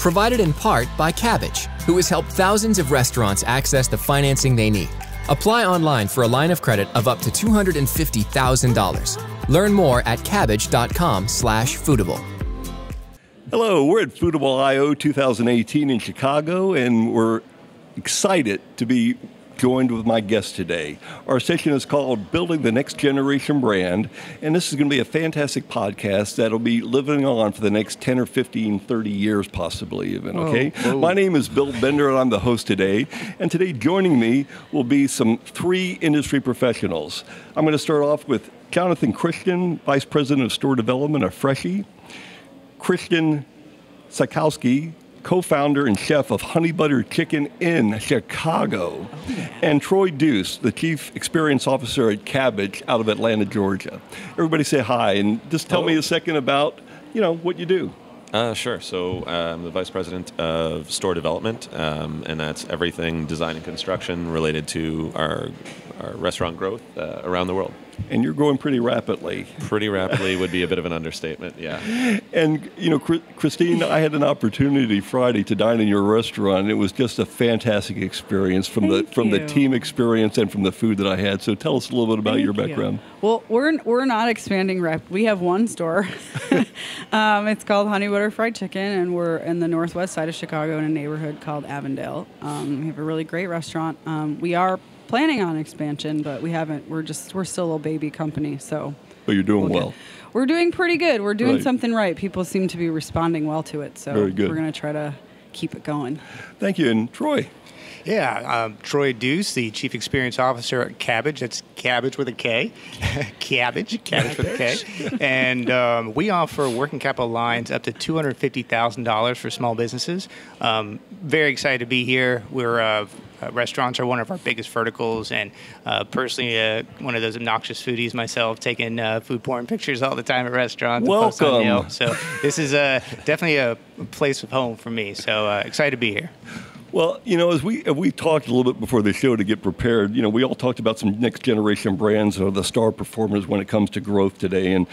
provided in part by Cabbage, who has helped thousands of restaurants access the financing they need. Apply online for a line of credit of up to $250,000. Learn more at cabbage.com/foodable. Hello, we're at Foodable I/O 2018 in Chicago, and we're excited to be joined with my guest today. Our session is called Building the Next Generation Brand, and this is going to be a fantastic podcast that'll be living on for the next 10 or 15, 30 years possibly even, okay? Whoa. My name is Bill Bender, and I'm the host today, and today joining me will be three industry professionals. I'm going to start off with Jonathan Christensen, Vice President of Store Development of Freshii, Christian Sakowski, co-founder and chef of Honey Butter Chicken in Chicago, and Troy Deuce, the Chief Experience Officer at Cabbage out of Atlanta, Georgia. Everybody say hi, and just tell me a second about, what you do. Sure. So I'm the Vice President of Store Development, and that's everything design and construction related to our restaurant growth around the world. And you're growing pretty rapidly. Pretty rapidly would be a bit of an understatement, yeah. And, Christine, I had an opportunity Friday to dine in your restaurant. It was just a fantastic experience from the team experience and from the food that I had. So tell us a little bit about your background. Well, we're not expanding We have one store. It's called Honey Butter Fried Chicken, and we're in the northwest side of Chicago in a neighborhood called Avondale. We have a really great restaurant. We are planning on expansion, but we haven't. We're still a little baby company, so. But you're doing well. We're doing pretty good. We're doing something right. People seem to be responding well to it, so we're going to try to keep it going. Thank you. And Troy? Yeah, Troy Deuce, the Chief Experience Officer at Cabbage. That's Cabbage with a K. Cabbage with a K. And we offer working capital lines up to $250,000 for small businesses. Very excited to be here. Restaurants are one of our biggest verticals, and personally, one of those obnoxious foodies myself, taking food porn pictures all the time at restaurants. Welcome. So this is definitely a place of home for me. So excited to be here. Well, as we talked a little bit before the show to get prepared, we all talked about some next generation brands that are the star performers when it comes to growth today and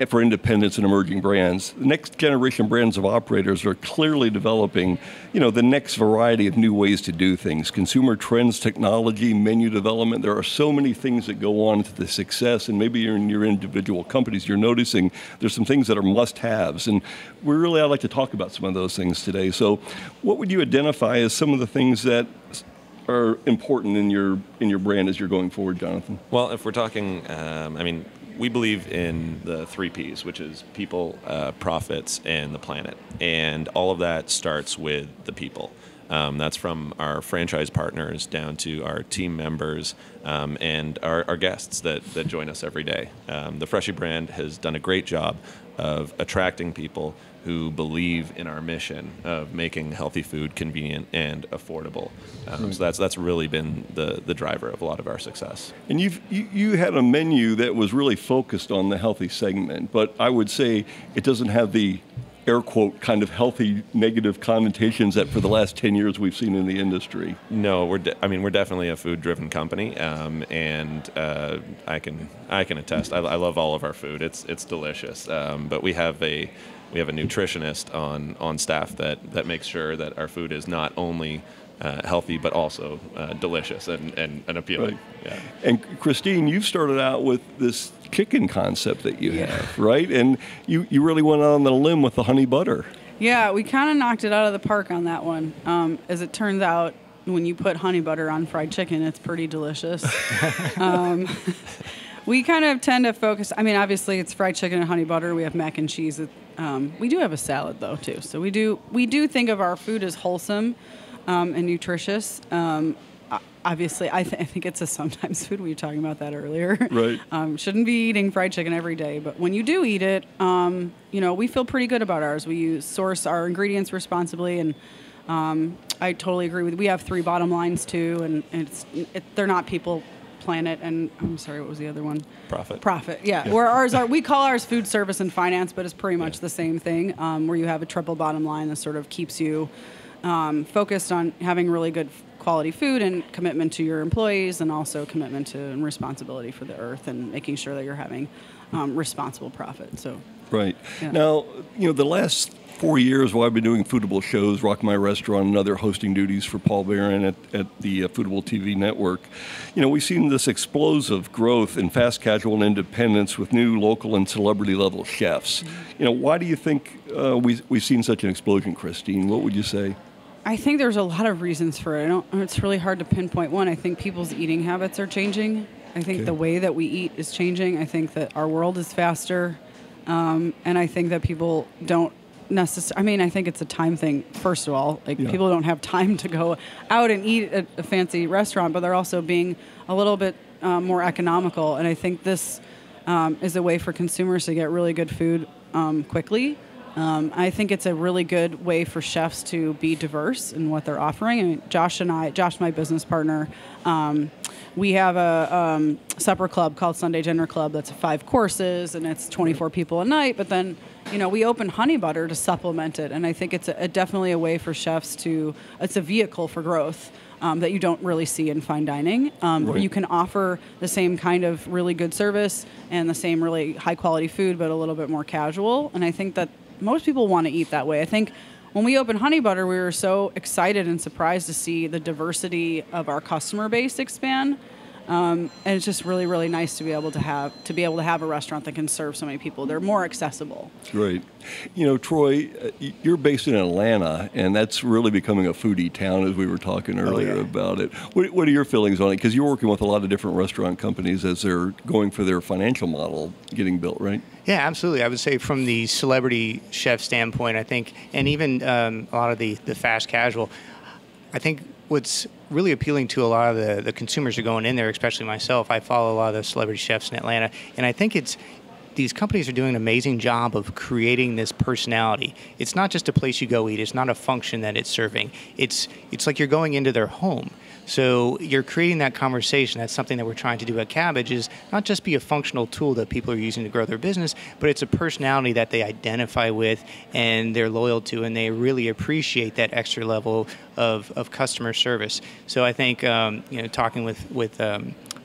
for independents and emerging brands. The next generation brands of operators are clearly developing, the next variety of new ways to do things. Consumer trends, technology, menu development. There are so many things that go on to the success, and maybe in your individual companies, you're noticing there's some things that are must-haves. And I'd like to talk about some of those things today. So what would you identify as some of the things that are important in your brand as you're going forward, Jonathan? Well, if we're talking, we believe in the 3 Ps, which is people, profits, and the planet. And all of that starts with the people. That's from our franchise partners down to our team members and our guests that join us every day. The Freshii brand has done a great job of attracting people who believe in our mission of making healthy food convenient and affordable. So that's really been the driver of a lot of our success. And you had a menu that was really focused on the healthy segment, but I would say it doesn't have the air quote kind of healthy negative connotations that for the last 10 years we've seen in the industry. No, we're definitely a food-driven company, and I can attest. I love all of our food. It's delicious, but we have a nutritionist on staff that makes sure that our food is not only healthy but also delicious and appealing. Right. Yeah. And Christine, you've started out with this chicken concept that you have, right? And you really went out on the limb with the honey butter. Yeah, we kind of knocked it out of the park on that one. As it turns out, when you put honey butter on fried chicken, it's pretty delicious. We kind of tend to focus, obviously it's fried chicken and honey butter. We have mac and cheese. We do have a salad, though, too. So we do think of our food as wholesome and nutritious. Obviously, I think it's a sometimes food. We were talking about that earlier. Right. Shouldn't be eating fried chicken every day. But when you do eat it, we feel pretty good about ours. We source our ingredients responsibly, and I totally agree with you. We have 3 bottom lines, too, and they're not people, planet, and I'm sorry, what was the other one? Profit, yeah. Where we call ours food service and finance, but it's pretty much the same thing, where you have a triple bottom line that sort of keeps you focused on having really good quality food and commitment to your employees, and also commitment to and responsibility for the earth, and making sure that you're having responsible profit. So. Right. Yeah. Now, the last 4 years while I've been doing Foodable shows, Rock My Restaurant, and other hosting duties for Paul Barron at the Foodable TV network, we've seen this explosive growth in fast casual and independence with new local and celebrity level chefs. Why do you think we've seen such an explosion, Christine? What would you say? I think there's a lot of reasons for it. It's really hard to pinpoint one. I think people's eating habits are changing. I think the way that we eat is changing. I think that our world is faster. And I think that people don't necessarily, I think it's a time thing, first of all. People don't have time to go out and eat at a fancy restaurant, but they're also being a little bit more economical. And I think this is a way for consumers to get really good food quickly. I think it's a really good way for chefs to be diverse in what they're offering. Josh, my business partner, we have a supper club called Sunday Dinner Club that's 5 courses, and it's 24 people a night. But then, we open Honey Butter to supplement it. And I think it's definitely a way for chefs it's a vehicle for growth that you don't really see in fine dining. Right. You can offer the same kind of really good service and the same really high quality food, but a little bit more casual. And I think that most people want to eat that way. I think when we opened Honey Butter, we were so excited and surprised to see the diversity of our customer base expand. And it's just really, really nice to be able to have a restaurant that can serve so many people. They're more accessible. Great. Troy, you're based in Atlanta, and that's really becoming a foodie town, as we were talking earlier about it. What are your feelings on it? Because you're working with a lot of different restaurant companies as they're going for their financial model getting built, right? Yeah, absolutely. I would say from the celebrity chef standpoint, I think, and even a lot of the fast casual, I think what's really appealing to a lot of the consumers who are going in there, especially myself. I follow a lot of the celebrity chefs in Atlanta, and I think these companies are doing an amazing job of creating this personality. It's not just a place you go eat. It's not a function that it's serving. It's like you're going into their home. So you're creating that conversation. That's something that we're trying to do at Cabbage, is not just be a functional tool that people are using to grow their business, but it's a personality that they identify with and they're loyal to, and they really appreciate that extra level of customer service. So I think talking with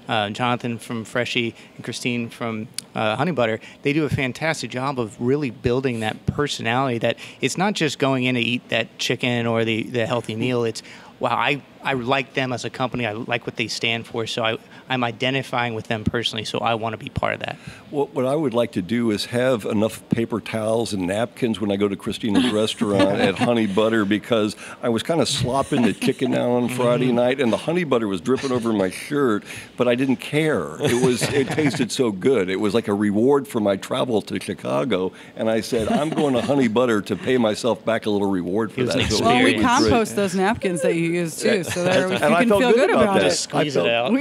Jonathan from Freshii and Christine from Honey Butter, they do a fantastic job of really building that personality, that it's not just going in to eat that chicken or the healthy meal. It's, wow, I like them as a company. I like what they stand for. So I'm identifying with them personally, so I want to be part of that. What I would like to do is have enough paper towels and napkins when I go to Christina's restaurant at Honey Butter, because I was kind of slopping the chicken down on Friday night, and the honey butter was dripping over my shirt, but I didn't care. It tasted so good. It was like a reward for my travel to Chicago, and I said, I'm going to Honey Butter to pay myself back a little reward for that. So well, we compost those napkins that you use too, so that you can feel good about it. Squeeze it out.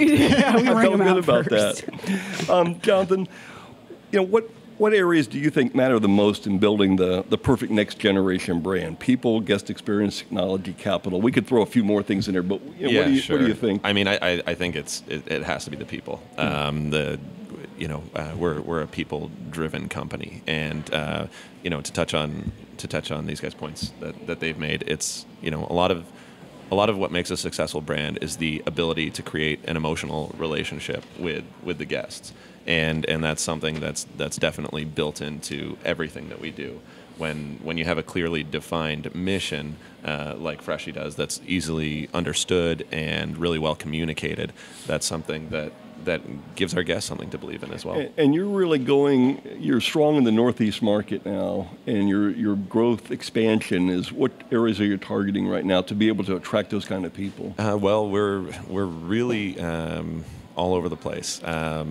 I felt good about that. Jonathan, what areas do you think matter the most in building the perfect next generation brand? People, guest experience, technology, capital. We could throw a few more things in there, but what do you think? I think it has to be the people. We're a people-driven company, and to touch on these guys' points that they've made, it's a lot of what makes a successful brand is the ability to create an emotional relationship with the guests, and that's something that's definitely built into everything that we do. When you have a clearly defined mission, like Freshii does, that's easily understood and really well communicated, that's something that gives our guests something to believe in as well. And you're strong in the Northeast market now, and your growth expansion is, what areas are you targeting right now to be able to attract those kind of people? Well, we're really all over the place. I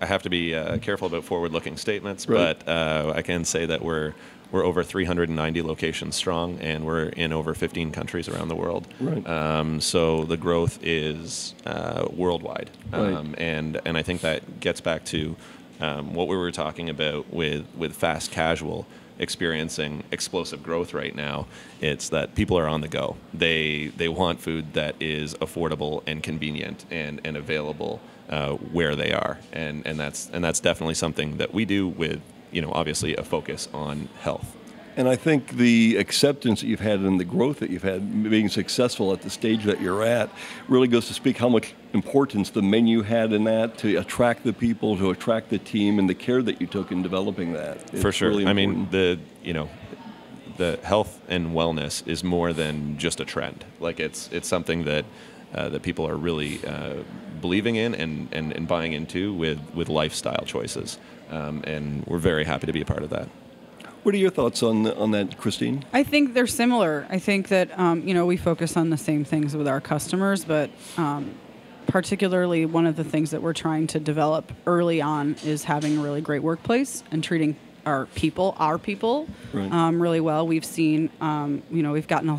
have to be careful about forward-looking statements, right. But I can say that we're over 390 locations strong, and we're in over 15 countries around the world. Right. So the growth is worldwide. Right. And I think that gets back to what we were talking about with fast casual experiencing explosive growth right now. It's that people are on the go. They want food that is affordable and convenient and available where they are. And that's definitely something that we do with, obviously a focus on health. And I think the acceptance that you've had and the growth that you've had, being successful at the stage that you're at, really goes to speak how much importance the menu had in that to attract the people, to attract the team, and the care that you took in developing that. For sure. Really I mean, the health and wellness is more than just a trend. Like it's something that that people are really believing in and buying into with lifestyle choices, and we're very happy to be a part of that. What are your thoughts on that, Christine? I think they're similar. I think that we focus on the same things with our customers, but particularly one of the things that we're trying to develop early on is having a really great workplace and treating our people right. Really well. We've seen, we've gotten a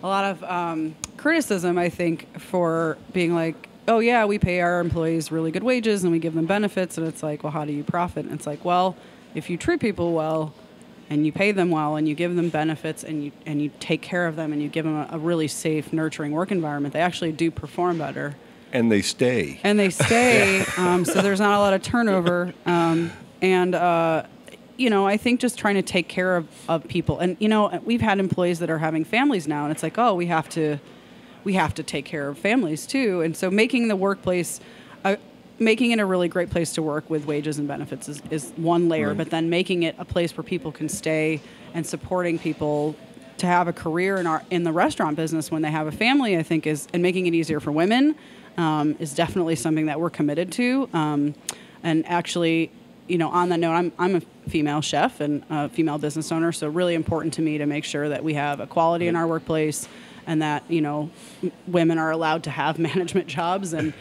lot of criticism, I think, for being like, oh yeah, we pay our employees really good wages and we give them benefits, and it's like, well, how do you profit? And it's like, well, if you treat people well and you pay them well and you give them benefits and you take care of them and you give them a really safe, nurturing work environment, they actually do perform better. And they stay. So there's not a lot of turnover. I think just trying to take care of people. And, we've had employees that are having families now, and it's like, oh, we have to take care of families too. And so making the workplace, making it a really great place to work with wages and benefits is one layer, right. But then making it a place where people can stay and supporting people to have a career in the restaurant business when they have a family, I think and making it easier for women is definitely something that we're committed to. And actually, on that note, I'm a female chef and a female business owner, so really important to me to make sure that we have equality in our workplace and that, women are allowed to have management jobs and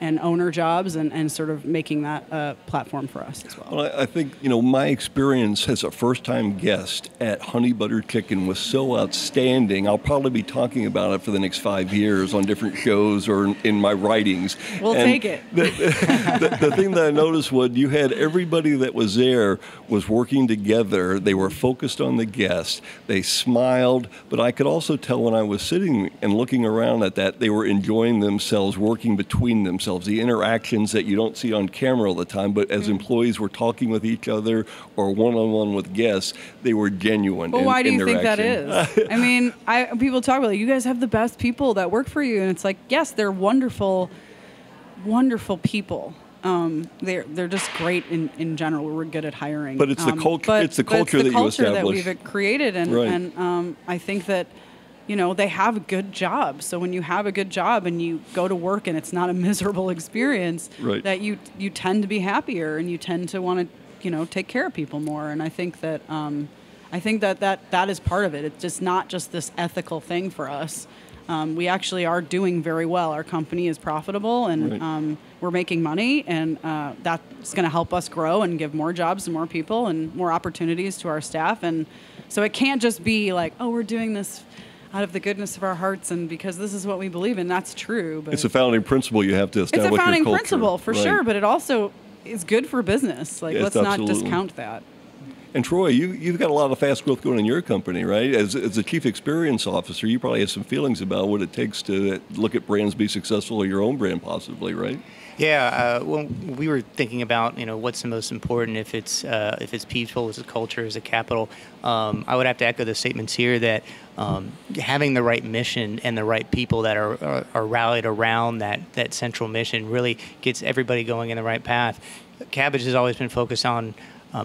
owner jobs and sort of making that a platform for us as well. Well, I think, my experience as a first-time guest at Honey Butter Chicken was so outstanding. I'll probably be talking about it for the next 5 years on different shows or in my writings. We'll take it. The thing that I noticed was you had everybody that was there was working together. They were focused on the guest. They smiled, but I could also tell when I was sitting and looking around at that, they were enjoying themselves, working between themselves, the interactions that you don't see on camera all the time, but as employees were talking with each other or one-on-one with guests, they were genuine. Well, why do you think that action. is? I mean, people talk about, you guys have the best people that work for you, and it's like, yes, they're wonderful, wonderful people. They're just great in general. We're good at hiring. But it's the culture. It's the culture that you establish. That we've created, Right. and I think that they have a good job. So when you have a good job and you go to work and it's not a miserable experience, right. that you tend to be happier and you tend to want to take care of people more. And I think that that is part of it. It's just not just this ethical thing for us. We actually are doing very well. Our company is profitable, and right. We're making money, and that's going to help us grow and give more jobs to more people and more opportunities to our staff. And so it can't just be like, oh, we're doing this out of the goodness of our hearts and because this is what we believe in. That's true. But it's a founding principle you have to establish. It's a founding your culture. principle for right. sure, but it also is good for business. Like, yes, let's not absolutely. discount that. And Troy, you've got a lot of fast growth going in your company, right? As a chief experience officer, you probably have some feelings about what it takes to look at brands be successful, or your own brand possibly, right? Yeah, well, we were thinking about what's the most important, if it's people, is it culture, is it capital. I would have to echo the statements here that having the right mission and the right people that are rallied around that central mission really gets everybody going in the right path. Cabbage has always been focused on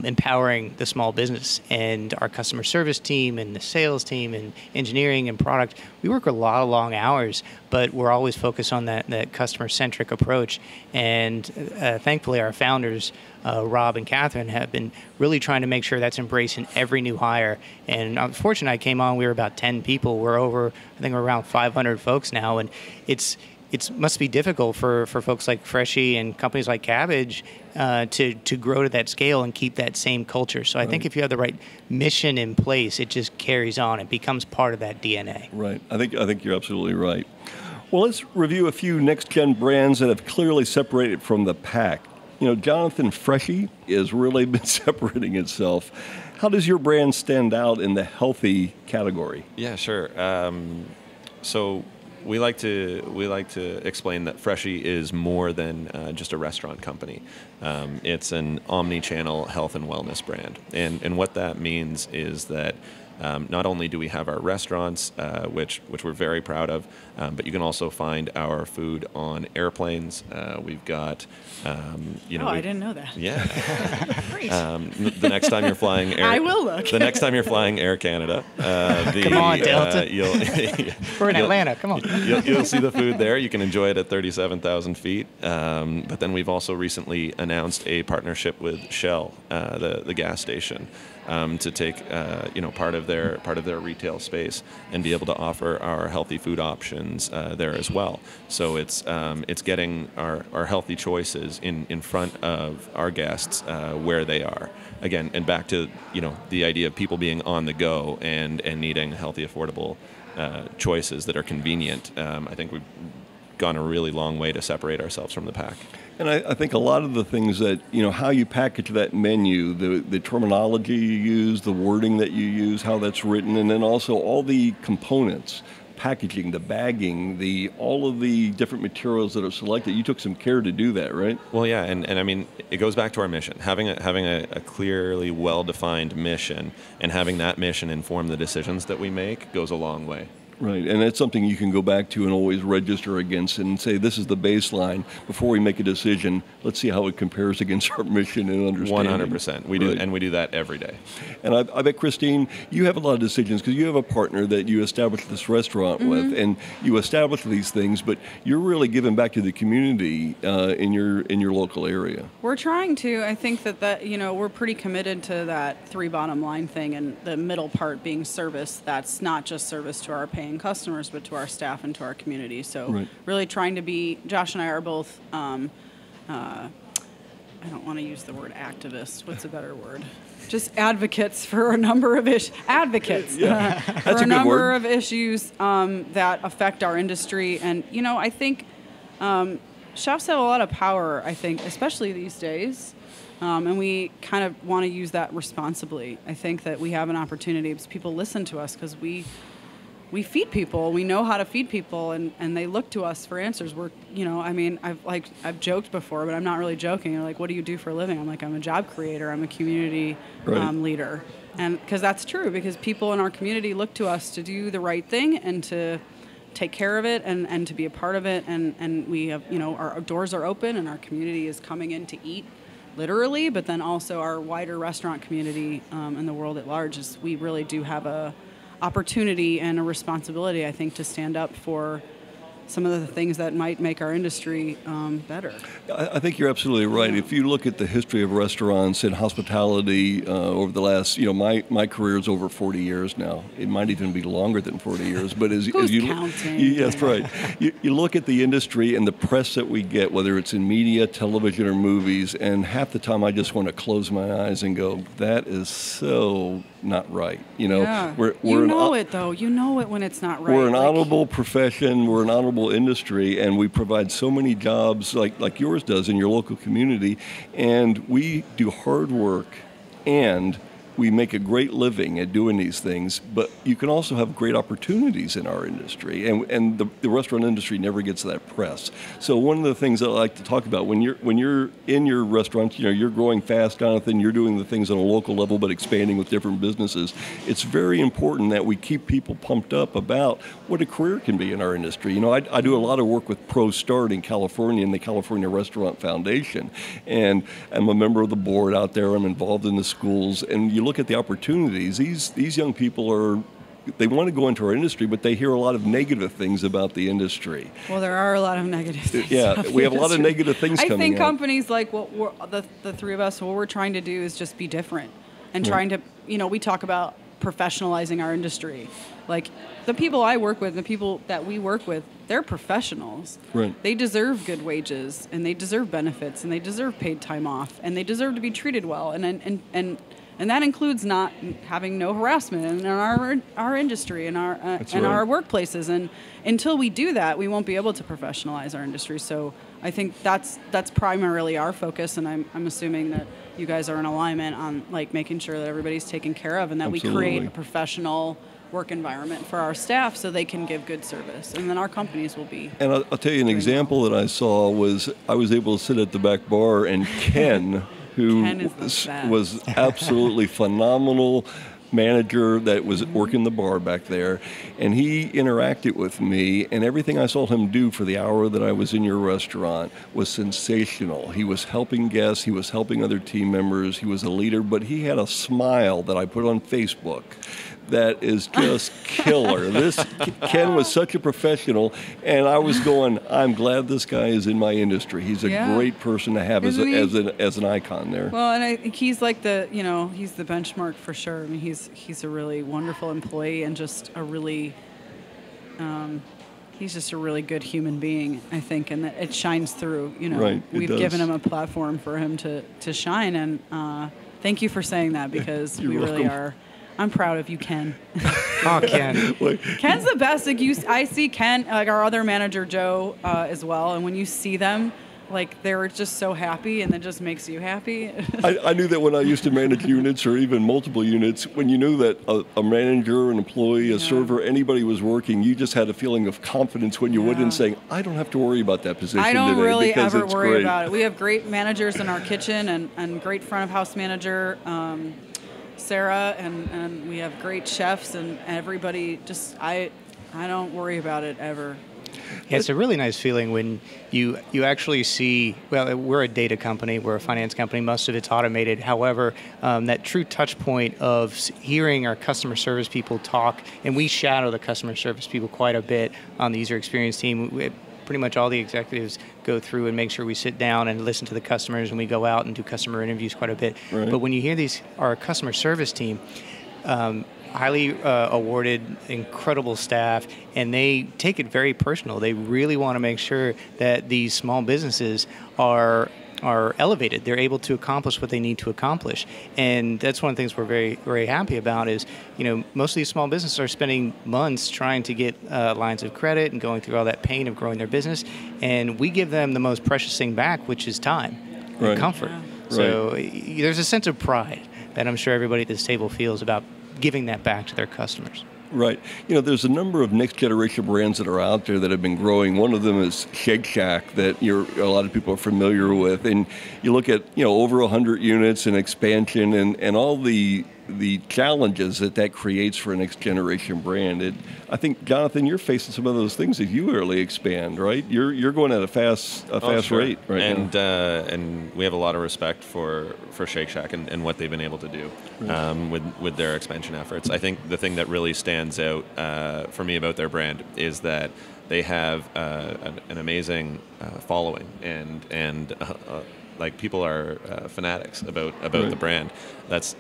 empowering the small business, and our customer service team and the sales team and engineering and product. We work a lot of long hours, but we're always focused on that customer-centric approach. And thankfully, our founders, Rob and Catherine, have been really trying to make sure that's embraced in every new hire. And unfortunately, I came on, we were about 10 people. We're over, I think we're around 500 folks now, and it must be difficult for folks like Freshii and companies like Cabbage to grow to that scale and keep that same culture. So I think if you have the right mission in place, it just carries on. It becomes part of that DNA. Right. I think you're absolutely right. Well, let's review a few next-gen brands that have clearly separated from the pack. Jonathan, Freshii has really been separating itself. How does your brand stand out in the healthy category? Yeah, sure. So we like to explain that Freshii is more than just a restaurant company. It's an omni-channel health and wellness brand, and what that means is that not only do we have our restaurants, which we're very proud of, but you can also find our food on airplanes. We've got, I didn't know that. Yeah. Great. The next time you're flying I will look. The next time you're flying Air Canada, Come on, Delta. We're in Atlanta. Come on. You'll see the food there. You can enjoy it at 37,000 feet. But then we've also recently announced a partnership with Shell, the gas station, to take part of their retail space and be able to offer our healthy food options there as well. So it's getting our healthy choices in front of our guests where they are. Again, and back to the idea of people being on the go and needing healthy, affordable choices that are convenient. I think we've gone a really long way to separate ourselves from the pack. And I think a lot of the things that, how you package that menu, the terminology you use, the wording that you use, how that's written, and then also all the components, packaging, the bagging, all of the different materials that are selected. You took some care to do that, right? Well, yeah, and I mean, it goes back to our mission. Having a clearly well-defined mission and having that mission inform the decisions that we make goes a long way. Right, and that's something you can go back to and always register against and say, this is the baseline. Before we make a decision, let's see how it compares against our mission and understanding. 100%. We do, and we do that every day. And I bet, Christine, you have a lot of decisions because you have a partner that you established this restaurant with, and you establish these things, but you're really giving back to the community in your local area. We're trying to. I think that we're pretty committed to that 3 bottom line thing, and the middle part being service. That's not just service to our paying customers, but to our staff and to our community. So really trying to be, Josh and I are both, I don't want to use the word activist. What's a better word? Just advocates for a number of issues. Advocates for a number of issues that affect our industry. And, I think chefs have a lot of power, I think, especially these days. And we kind of want to use that responsibly. I think that we have an opportunity because people listen to us because we feed people. We know how to feed people, and they look to us for answers. I've joked before, but I'm not really joking. They're like, what do you do for a living? I'm like, I'm a job creator. I'm a community leader. And because that's true, because people in our community look to us to do the right thing and to take care of it and to be a part of it. And we have, our doors are open and our community is coming in to eat, literally, but then also our wider restaurant community and the world at large is we really do have a opportunity and a responsibility, I think, to stand up for some of the things that might make our industry better. I think you're absolutely right. Yeah. If you look at the history of restaurants and hospitality over the last, my career is over 40 years now. It might even be longer than 40 years. But as you counting? Yes, right. You look at the industry and the press that we get, whether it's in media, television, or movies, and half the time I just want to close my eyes and go, that is so not right. Yeah. We're it though. You know it when it's not right. We're an honorable profession. We're an honorable industry, and we provide so many jobs like yours does in your local community, and we do hard work and we make a great living at doing these things, but you can also have great opportunities in our industry, and the restaurant industry never gets that press. So one of the things that I like to talk about when you're in your restaurant, you're growing fast, Jonathan, you're doing the things on a local level but expanding with different businesses. It's very important that we keep people pumped up about what a career can be in our industry. I do a lot of work with Pro Start in California and the California Restaurant Foundation, and I'm a member of the board out there. I'm involved in the schools, and you look at the opportunities. These young people they want to go into our industry, but they hear a lot of negative things about the industry. Well, there are a lot of negative things. Yeah, we have a lot of negative things coming out. I think companies like the three of us, what we're trying to do is just be different and trying to, we talk about professionalizing our industry. Like the people I work with, the people that we work with, they're professionals. Right. They deserve good wages, and they deserve benefits, and they deserve paid time off, and they deserve to be treated well. And that includes not having no harassment in our industry and our our workplaces. And until we do that, we won't be able to professionalize our industry. So I think that's primarily our focus. And I'm assuming that you guys are in alignment on making sure that everybody's taken care of and that we create a professional work environment for our staff so they can give good service, and then our companies will be. And I'll tell you an example that I saw was I was able to sit at the back bar, and Ken, who Ken is the best. was absolutely phenomenal manager that was working the bar back there, and he interacted with me, and everything I saw him do for the hour that I was in your restaurant was sensational. He was helping guests, he was helping other team members, he was a leader, but he had a smile that I put on Facebook that is just killer. Ken was such a professional, and I was going, I'm glad this guy is in my industry. He's a great person to have as an icon there. Well, and I think he's like he's the benchmark for sure. I mean, he's a really wonderful employee and just a really, he's just a really good human being, I think, and that it shines through. Right, we've given him a platform for him to shine, and thank you for saying that, because we really are. I'm proud of you, Ken. Oh, Ken. Ken's the best. Like I see Ken, like our other manager, Joe, as well. And when you see them, like they're just so happy, and that just makes you happy. I knew that when I used to manage units or even multiple units, when you knew that a manager, an employee, a server, anybody was working, you just had a feeling of confidence when you went in saying, I don't have to worry about that position I don't today really because ever it's worry great. about it. We have great managers in our kitchen and great front of house manager. Sarah, and we have great chefs, and everybody just, I don't worry about it ever. Yeah, it's a really nice feeling when you actually see, well, we're a data company, we're a finance company, most of it's automated. However, that true touch point of hearing our customer service people talk, and we shadow the customer service people quite a bit on the user experience team. Pretty much all the executives go through and make sure we sit down and listen to the customers, and we go out and do customer interviews quite a bit. Right. But when you hear our customer service team, highly awarded, incredible staff, and they take it very personal. They really want to make sure that these small businesses are elevated. They're able to accomplish what they need to accomplish. And that's one of the things we're very, very happy about is, most of these small businesses are spending months trying to get lines of credit and going through all that pain of growing their business. And we give them the most precious thing back, which is time and comfort. Yeah. So there's a sense of pride that I'm sure everybody at this table feels about giving that back to their customers. Right. There's a number of next generation brands that are out there that have been growing. One of them is Shake Shack that a lot of people are familiar with. And you look at, over 100 units and expansion and all the challenges that creates for a next generation brand. I think, Jonathan, you're facing some of those things as you early expand, right? You're going at a fast rate right now. And we have a lot of respect for Shake Shack and what they've been able to do with their expansion efforts. I think the thing that really stands out for me about their brand is that they have an amazing following and like people are fanatics about the brand. That's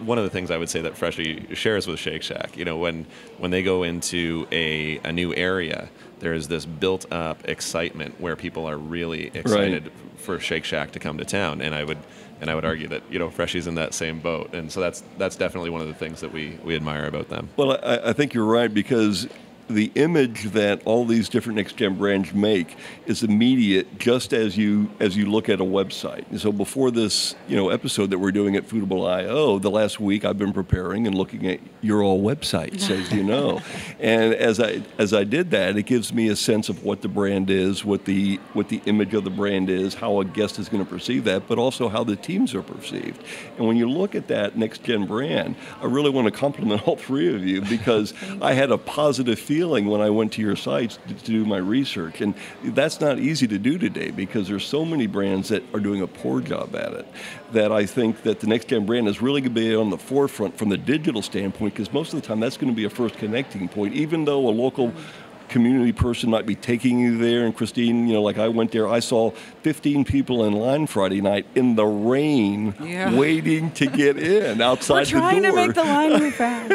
one of the things I would say that Freshii shares with Shake Shack. When they go into a new area, there is this built-up excitement where people are really excited for Shake Shack to come to town, and I would argue that Freshii's in that same boat, and so that's definitely one of the things that we admire about them. Well, I think you're right, because the image that all these different next-gen brands make is immediate, just as you look at a website. And so before this, episode that we're doing at Foodable.io, the last week I've been preparing and looking at your all websites, as you know. And as I did that, it gives me a sense of what the brand is, what the image of the brand is, how a guest is going to perceive that, but also how the teams are perceived. And when you look at that next-gen brand, I really want to compliment all three of you, because I had a positive feeling when I went to your sites to do my research. And that's not easy to do today, because there's so many brands that are doing a poor job at it, that I think that the next gen brand is really going to be on the forefront from the digital standpoint, because most of the time that's going to be a first connecting point, even though a local community person might be taking you there. And Christine, like I went there, I saw 15 people in line Friday night in the rain waiting to get in outside the door. We're trying to make the line move fast.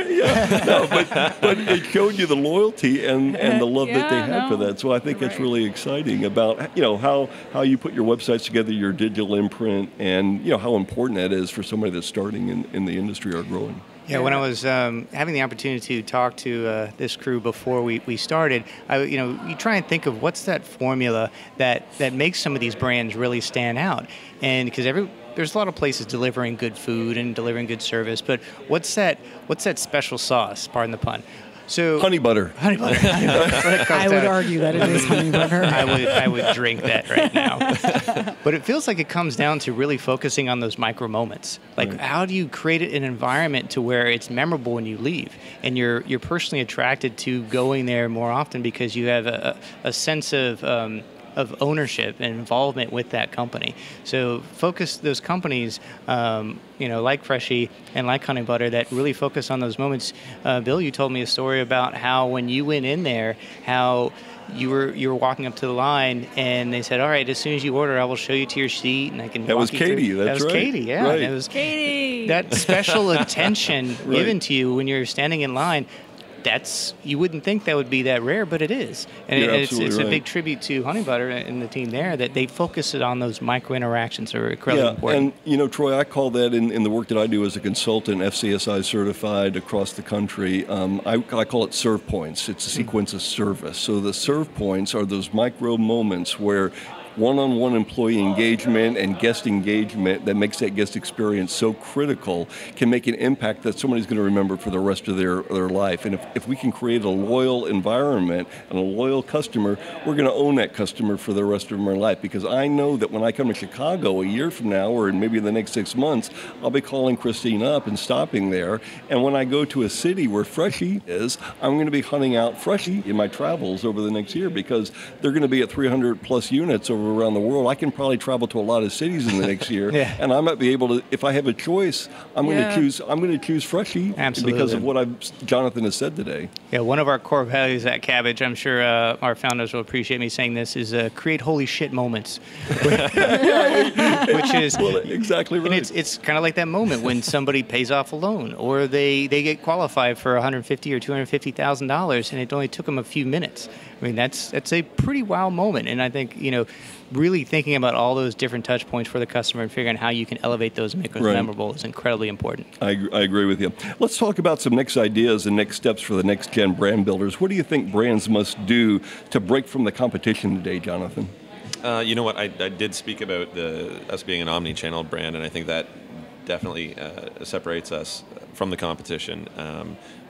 But it showed you the loyalty and the love that they had for that. So I think it's really exciting about how you put your websites together, your digital imprint, and how important that is for somebody that's starting in the industry or growing. Yeah, when I was having the opportunity to talk to this crew before we started, you try and think of what's that formula that makes some of these brands really stand out. And because there's a lot of places delivering good food and delivering good service, but what's that special sauce, pardon the pun? So honey butter. Honey butter. I would argue that it is honey butter. I would drink that right now. But it feels like it comes down to really focusing on those micro moments. Like, Right. How do you create an environment to where it's memorable when you leave, and you're personally attracted to going there more often because you have a sense of ownership and involvement with that company. So focus those companies, like Freshii and like Honey Butter, that really focus on those moments. Bill, you told me a story about how when you went in there, how you were walking up to the line, and they said, "All right, as soon as you order, I will show you to your seat, and I can." That walk was you Katie. through. That's that was right. Katie. Yeah, Right. it was Katie. that special attention Right. given to you when you're standing in line. You wouldn't think that would be that rare, but it is. And You're it's absolutely a right. big tribute to Honey Butter and the team there, that they focus it on those micro interactions that are incredibly important. And Troy, I call that in the work that I do as a consultant, FCSI certified across the country. I call it serve points. It's a sequence of service. So the serve points are those micro moments where one-on-one employee engagement and guest engagement that makes that guest experience so critical can make an impact that somebody's going to remember for the rest of their life. And if we can create a loyal environment and a loyal customer, we're going to own that customer for the rest of their life. Because I know that when I come to Chicago a year from now, or maybe in the next 6 months, I'll be calling Christine up and stopping there. And when I go to a city where Freshii is, I'm going to be hunting out Freshii in my travels over the next year, because they're going to be at 300 plus units over around the world. I can probably travel to a lot of cities in the next year, Yeah. and I might be able to, if I have a choice, I'm going to choose Freshii Absolutely. because of what Jonathan has said today. Yeah, one of our core values at Cabbage, I'm sure our founders will appreciate me saying this, is create holy shit moments. Which is exactly right. And it's kind of like that moment when somebody pays off a loan, or they get qualified for $150,000 or $250,000, and it only took them a few minutes. I mean, that's a pretty wow moment. And I think, really thinking about all those different touch points for the customer and figuring out how you can elevate those and make those Right. memorable is incredibly important. I agree with you. Let's talk about some next ideas and next steps for the next gen brand builders. What do you think brands must do to break from the competition today, Jonathan? You know what? I did speak about us being an omni-channel brand, and I think that definitely separates us from the competition.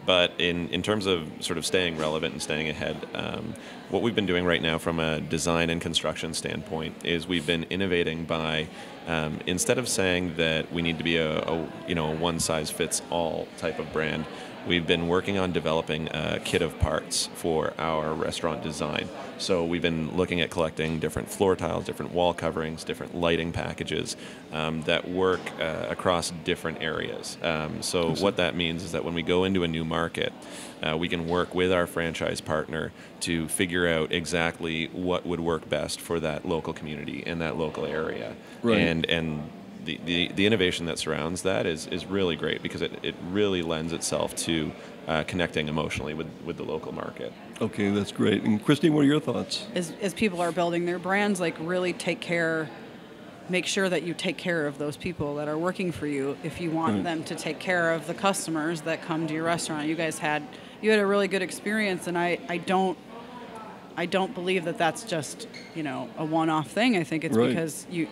But in terms of sort of staying relevant and staying ahead, what we've been doing right now from a design and construction standpoint is we've been innovating by, instead of saying that we need to be a one-size-fits-all type of brand, we've been working on developing a kit of parts for our restaurant design. So we've been looking at collecting different floor tiles, different wall coverings, different lighting packages that work across different areas. So what that means is that when we go into a new market, we can work with our franchise partner to figure out exactly what would work best for that local community and that local area. Right. And the innovation that surrounds that is really great, because it really lends itself to connecting emotionally with the local market. Okay, that's great. And Christine, what are your thoughts? As people are building their brands, like really make sure that you take care of those people that are working for you if you want them to take care of the customers that come to your restaurant. You guys had a really good experience, and I don't believe that that's just, a one-off thing. I think it's Right. because you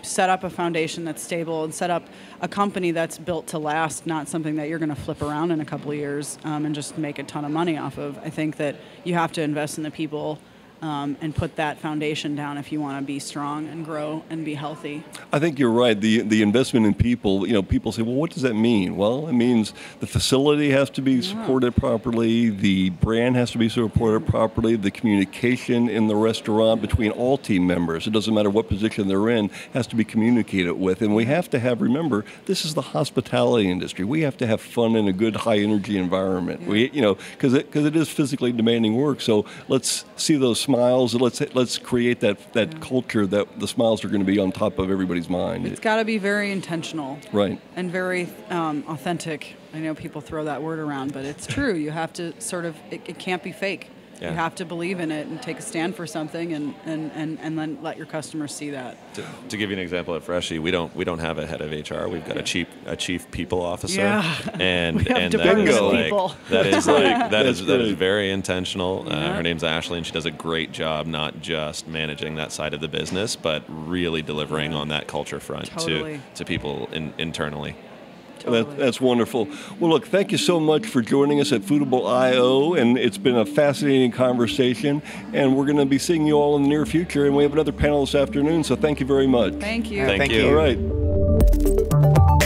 set up a foundation that's stable and set up a company that's built to last, not something that you're going to flip around in a couple of years and just make a ton of money off of. I think that you have to invest in the people and put that foundation down if you want to be strong and grow and be healthy. I think you're right. The investment in people, people say, well, what does that mean? Well, it means the facility has to be supported properly, the brand has to be supported properly, the communication in the restaurant between all team members, it doesn't matter what position they're in, has to be communicated with. And we have to remember, this is the hospitality industry. We have to have fun in a good, high-energy environment. Yeah. Because it is physically demanding work. So let's see those smiles. Let's create that culture that the smiles are going to be on top of everybody's mind. It's got to be very intentional, Right. and very authentic. I know people throw that word around, but it's true. You have to it can't be fake. Yeah. You have to believe in it and take a stand for something, and then let your customers see that. To give you an example at Freshii, we don't have a head of HR. We've got a chief people officer, Yeah. and We have and department that is people. that is great. very intentional. Yeah. Her name's Ashley, and she does a great job, not just managing that side of the business, but really delivering on that culture front Totally. to people internally. Totally. That's wonderful. Well, look, thank you so much for joining us at Foodable I.O., and it's been a fascinating conversation, and we're going to be seeing you all in the near future, and we have another panel this afternoon, so thank you very much. Thank you. Thank Thank you. you. All right.